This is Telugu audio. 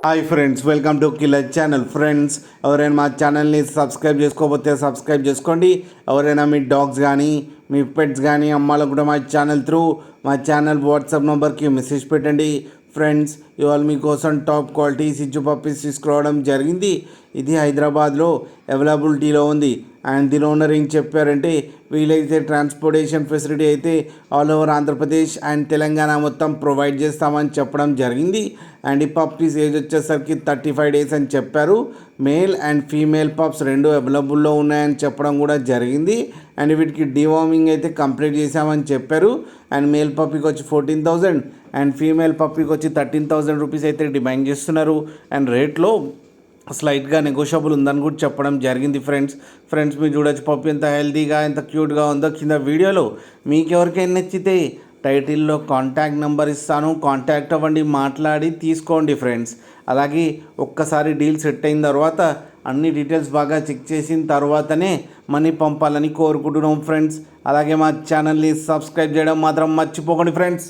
Hi friends, welcome to killer channel. Friends, ఎవరైనా మా ఛానల్ని సబ్స్క్రైబ్ చేసుకోకపోతే సబ్స్క్రైబ్ చేసుకోండి. ఎవరైనా మీ డాగ్స్ కానీ మీ పెట్స్ కానీ అమ్మాలకు కూడా మా ఛానల్ వాట్సాప్ నెంబర్కి మెసేజ్ పెట్టండి. ఫ్రెండ్స్, ఇవాళ మీకోసం టాప్ క్వాలిటీ సిచ్చు పప్పీస్ తీసుకురావడం జరిగింది. ఇది హైదరాబాద్లో అవైలబిలిటీలో ఉంది. అండ్ దీని ఓనర్ ఏం చెప్పారంటే, వీలైతే ట్రాన్స్పోర్టేషన్ ఫెసిలిటీ అయితే all over Andhra Pradesh and Telangana మొత్తం ప్రొవైడ్ చేస్తామని చెప్పడం జరిగింది. అండ్ ఈ పప్పీస్ ఏజ్ వచ్చేసరికి 35 days అని చెప్పారు. మేల్ అండ్ ఫీమేల్ పప్స్ రెండు అవైలబుల్లో ఉన్నాయని చెప్పడం కూడా జరిగింది. అండ్ వీటికి డివార్మింగ్ అయితే కంప్లీట్ చేసామని చెప్పారు. అండ్ మేల్ పప్పీకి వచ్చి 14,000 అండ్ ఫీమేల్ పప్పీకి వచ్చి 13,000 రూపీస్ అయితే డిమాండ్ చేస్తున్నారు. అండ్ రేట్లో స్లైట్గా నెగోషియబుల్ ఉందని కూడా చెప్పడం జరిగింది. ఫ్రెండ్స్ మీరు చూడొచ్చు పప్పి ఎంత హెల్తీగా ఎంత క్యూట్గా ఉందో కింద వీడియోలో. మీకు ఎవరికైనా నచ్చితే టైటిల్లో కాంటాక్ట్ నెంబర్ ఇస్తాను, కాంటాక్ట్ అవ్వండి, మాట్లాడి తీసుకోండి ఫ్రెండ్స్. అలాగే ఒక్కసారి డీల్ సెట్ అయిన తర్వాత అన్ని డీటెయిల్స్ బాగా చెక్ చేసిన తర్వాతనే మనీ పంపాలని కోరుకుంటున్నాం ఫ్రెండ్స్. అలాగే మా ఛానల్ని సబ్స్క్రైబ్ చేయడం మాత్రం మర్చిపోకండి ఫ్రెండ్స్.